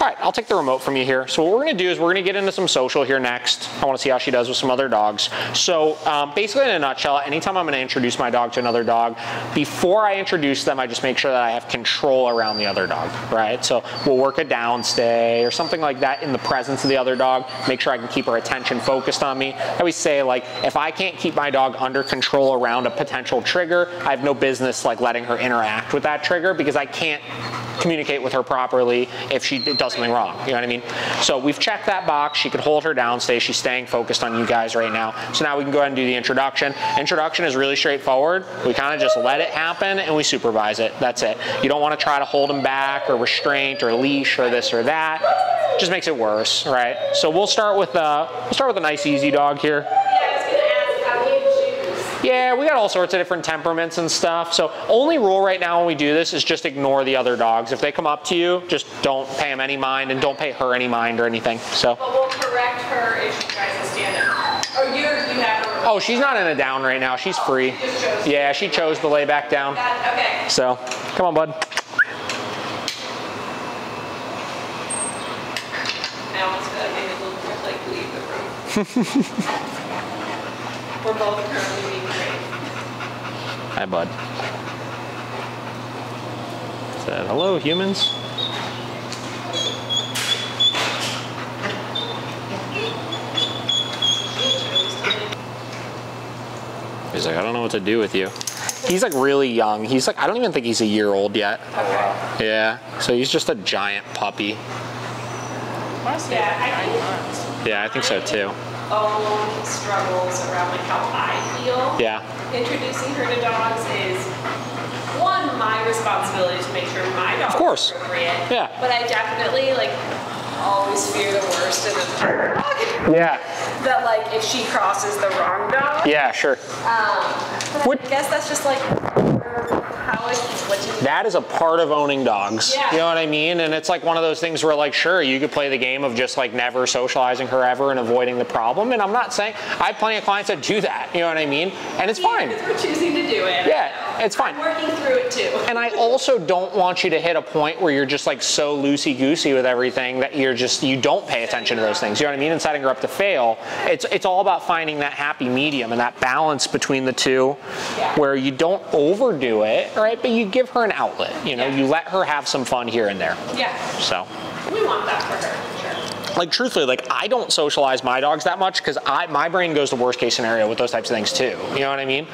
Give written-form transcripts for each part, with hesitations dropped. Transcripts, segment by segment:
All right, I'll take the remote from you here. So what we're gonna do is we're gonna get into some social here next. I wanna see how she does with some other dogs. So basically in a nutshell, anytime I'm gonna introduce my dog to another dog, before I introduce them, I just make sure that I have control around the other dog, right? So we'll work a downstay or something like that in the presence of the other dog, make sure I can keep her attention focused on me. I always say, like, if I can't keep my dog under control around a potential trigger, I have no business like letting her interact with that trigger because I can't communicate with her properly if she does something wrong, you know what I mean? So we've checked that box. She could hold her downstay. She's staying focused on you guys right now. So now we can go ahead and do the introduction. Introduction is really straightforward. We kind of just let it happen and we supervise it. That's it. You don't want to try to hold them back or restraint or leash or this or that. It just makes it worse, right? So we'll start with a nice easy dog here. Yeah, we got all sorts of different temperaments and stuff. So only rule right now when we do this is just ignore the other dogs. If they come up to you, just don't pay them any mind and don't pay her any mind or anything. So. But we'll correct her if she tries to stand up. Or you have her. Oh, she's not in a down right now. She's free. She just chose. Yeah, she chose to lay back down. Okay. So, come on, bud. Now it's like leave the room. We're both currently being trained. Hi, bud. Said hello, humans. He's like, I don't know what to do with you. He's like really young. He's like, I don't even think he's a year old yet. Oh, wow. Yeah, so he's just a giant puppy. Yeah, I think so too. Own struggles around like how I feel. Yeah. Introducing her to dogs is one, my responsibility to make sure my dog is appropriate. Yeah. But I definitely like always fear the worst in the dog. Yeah. That like if she crosses the wrong dog. Yeah, sure. But I guess that's just like how that is a part of owning dogs. Yeah. You know what I mean? And it's like one of those things where like, sure, you could play the game of just like never socializing her ever and avoiding the problem. And I'm not saying, I have plenty of clients that do that. You know what I mean? And it's fine. We're choosing to do it. Yeah, it's fine. I'm working through it too. And I also don't want you to hit a point where you're just like so loosey-goosey with everything that you don't pay attention to those things. You know what I mean? And setting her up to fail. It's all about finding that happy medium and that balance between the two where you don't overdo it, right? But you give her an outlet, you know, you let her have some fun here and there. Yeah. So. We want that for her, sure. Like truthfully, like I don't socialize my dogs that much because my brain goes to worst case scenario with those types of things too. You know what I mean?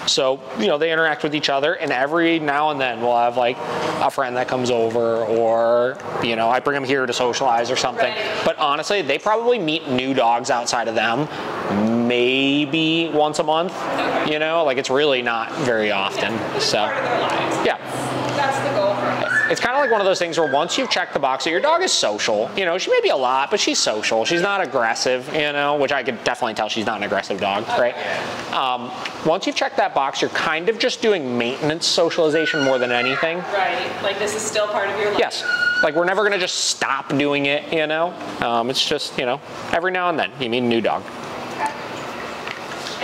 So, you know, they interact with each other and every now and then we'll have like a friend that comes over or, you know, I bring them here to socialize or something. Right. But honestly, they probably meet new dogs outside of them maybe once a month, you know, like it's really not very often. It's part of their lives. Yeah. That's the goal for us. It's kind of like one of those things where once you've checked the box that your dog is social, you know, she may be a lot, but she's social. She's not aggressive, you know, which I could definitely tell she's not an aggressive dog, right? Once you've checked that box, you're kind of just doing maintenance socialization more than anything. Right, like this is still part of your life. Yes, like we're never gonna just stop doing it, you know? It's just, you know, every now and then you meet a new dog. I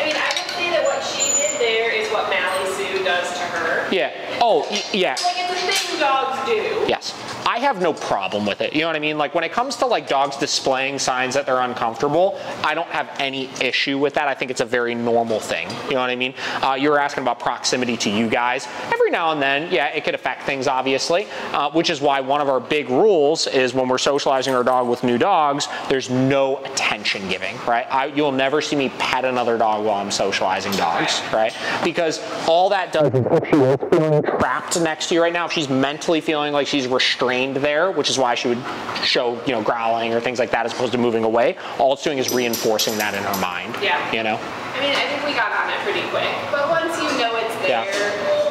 mean, I would say that what she did there is what Mally Sue does to her. Yeah. Oh, yeah. Like it's a thing dogs do. Yes. I have no problem with it. You know what I mean? Like when it comes to like dogs displaying signs that they're uncomfortable, I don't have any issue with that. I think it's a very normal thing. You know what I mean? You were asking about proximity to you guys. Every now and then, yeah, it could affect things obviously, which is why one of our big rules is when we're socializing our dog with new dogs, there's no attention giving, right? You'll never see me pet another dog while I'm socializing dogs, right? Because all that does is if she is feeling trapped next to you right now, if she's mentally feeling like she's restrained there, which is why she would show, you know, growling or things like that as opposed to moving away. All it's doing is reinforcing that in her mind. Yeah. You know? I mean, I think we got on it pretty quick, but once you know it's there,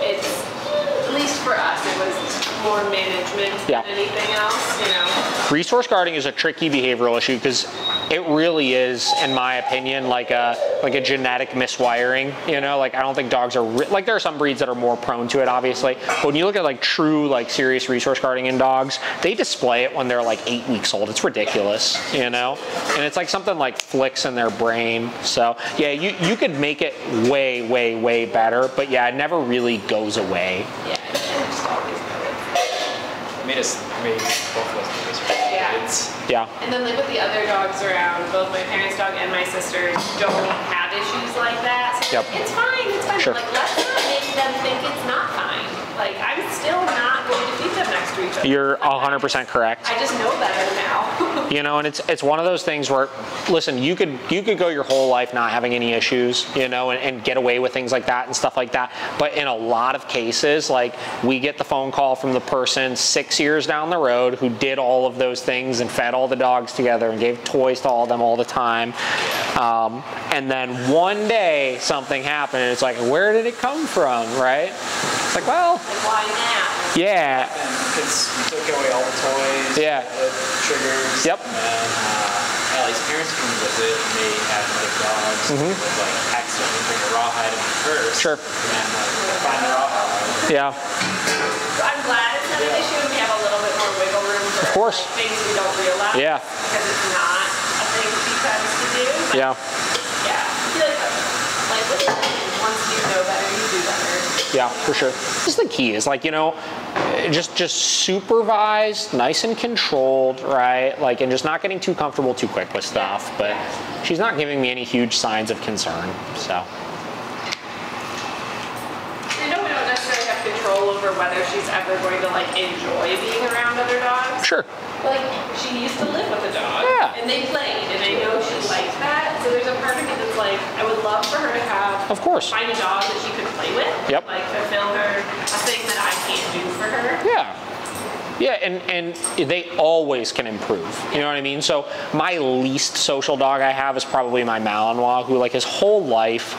it's, at least for us, it was more management than anything else, you know? Resource guarding is a tricky behavioral issue because it really is, in my opinion, like a genetic miswiring, you know? Like I don't think dogs are, like there are some breeds that are more prone to it obviously, but when you look at like true like serious resource guarding in dogs, they display it when they're like 8 weeks old. It's ridiculous, you know? And it's like something like flicks in their brain. So yeah, you could make it way, way, way better, but yeah, it never really goes away. Yeah, it's always good. Made us made both of us nervous, right? Yeah. And then like with the other dogs around, both my parents' dog and my sister's don't have issues like that. So it's fine, it's fine. Sure. Like, let's not make them think it's not fine. Like, I'm still not going to feed them next to each other. You're 100% correct. I just know better now. You know, and it's one of those things where, listen, you could go your whole life not having any issues, you know, and get away with things like that and stuff like that. But in a lot of cases, like, we get the phone call from the person 6 years down the road who did all of those things and fed all the dogs together and gave toys to all of them all the time. And then one day something happened and it's like, where did it come from, right? It's like, well, like, why now? Yeah. Because you took away all the toys, yeah, the triggers, yep. And Allie's parents came to visit and they had other dogs that would like accidentally bring a rawhide in first. Sure. And find the rawhide. Yeah. So I'm glad it's not an issue and we have a little bit more wiggle room for like, things we don't realize. Yeah. Because it's not a thing she tries to do. But yeah. Yeah. I feel like with once you know better, you do better. Yeah, for sure. This is the key, is like, you know, just supervised, nice and controlled, right? Like, and just not getting too comfortable too quick with stuff. But she's not giving me any huge signs of concern, so. I know we don't necessarily have control over whether she's ever going to like enjoy being around other dogs. Sure. But, like, she used to live with a dog. Yeah. And they played, and I know she liked that. So there's a part of me that's like, I would love for her to have, of course, find a dog that she could play with. Yep. Like fulfill her a thing that I can't do for her. Yeah. Yeah, and they always can improve. You know what I mean? So my least social dog I have is probably my Malinois, who like his whole life,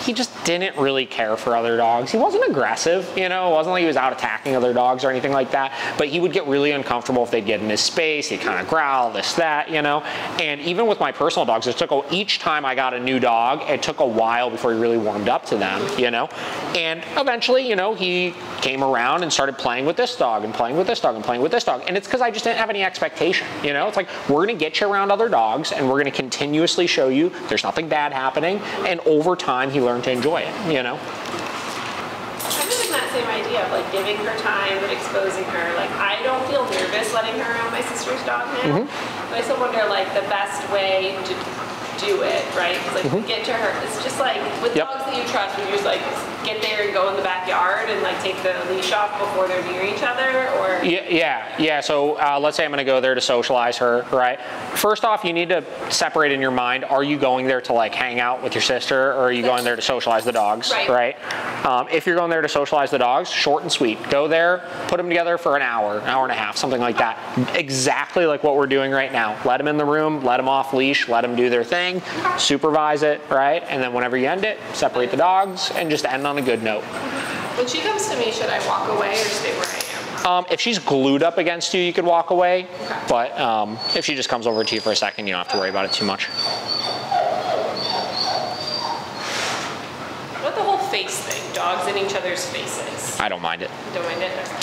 he just didn't really care for other dogs. He wasn't aggressive, you know, it wasn't like he was out attacking other dogs or anything like that, but he would get really uncomfortable if they'd get in his space. He'd kind of growl, this, that, you know. And even with my personal dogs, each time I got a new dog, it took a while before he really warmed up to them, you know. And eventually, you know, he came around and started playing with this dog and playing with this dog and playing with this dog. And it's because I just didn't have any expectation, you know. It's like, we're gonna get you around other dogs and we're gonna continuously show you there's nothing bad happening. And over time, he learned to enjoy it, you know. I'm doing that same idea of like giving her time but exposing her. Like, I don't feel nervous letting her around my sister's dog now. But I still wonder like the best way to do it, right? Because like we get to her, it's just like with dogs that you trust, we just like get there and go in the backyard and like take the leash off before they're near each other, or yeah. So let's say I'm going to go there to socialize her, right? First off, you need to separate in your mind: are you going there to like hang out with your sister, or are you going there to socialize the dogs? Right. If you're going there to socialize the dogs, short and sweet. Go there, put them together for an hour and a half, something like that. Exactly like what we're doing right now. Let them in the room, let them off leash, let them do their thing, supervise it, right? And then whenever you end it, separate the dogs and just end on a good note. When she comes to me, should I walk away or stay where I am? If she's glued up against you, you could walk away. Okay. But if she just comes over to you for a second, you don't have to worry about it too much. What the whole face thing? Dogs in each other's faces. I don't mind it. You don't mind it? Okay.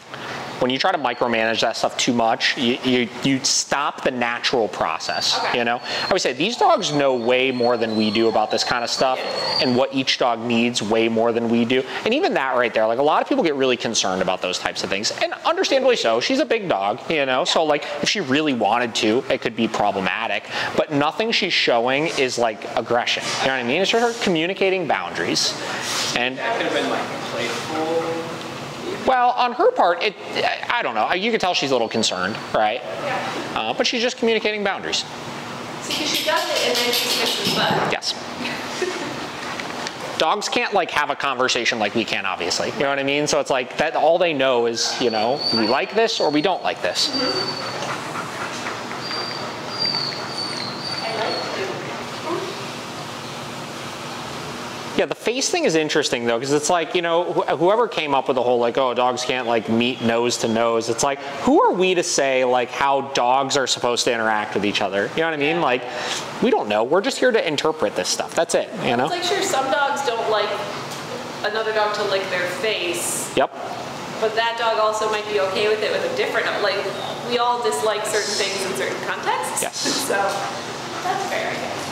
When you try to micromanage that stuff too much, you stop the natural process, you know? I would say these dogs know way more than we do about this kind of stuff and what each dog needs way more than we do. And even that right there, like a lot of people get really concerned about those types of things. And understandably so, she's a big dog, you know? So like if she really wanted to, it could be problematic, but nothing she's showing is like aggression, you know what I mean? It's her communicating boundaries. And that could have been like playful. Well, on her part, I don't know. You can tell she's a little concerned, right? Yeah. But she's just communicating boundaries. So she does it and then she sniffs the butt. Yes. Dogs can't like have a conversation like we can, obviously. You know what I mean? So it's like that. All they know is, you know, we like this or we don't like this. Yeah, the face thing is interesting though, because it's like, you know, whoever came up with the whole like, oh, dogs can't like meet nose to nose. It's like, who are we to say like how dogs are supposed to interact with each other? You know what I mean? Like, we don't know. We're just here to interpret this stuff. That's it, you know? It's like, sure, some dogs don't like another dog to lick their face. Yep. But that dog also might be okay with it with a different, like, we all dislike certain things in certain contexts. Yes. So, that's fair, I guess.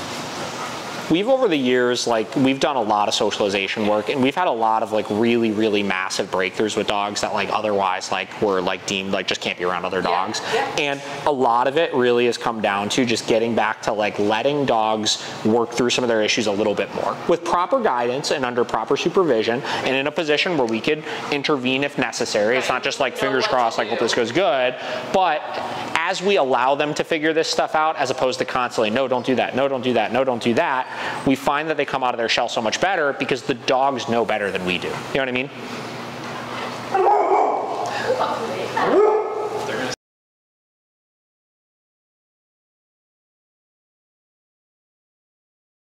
we've over the years, like, we've done a lot of socialization work, and we've had a lot of like really, really massive breakthroughs with dogs that like otherwise like were like deemed like just can't be around other dogs. And a lot of it really has come down to just getting back to like letting dogs work through some of their issues a little bit more with proper guidance and under proper supervision, and in a position where we could intervene if necessary. It's not just like fingers crossed, like hope this goes good, but as we allow them to figure this stuff out, as opposed to constantly, no, don't do that, no, don't do that, no, don't do that, we find that they come out of their shell so much better because the dogs know better than we do. You know what I mean?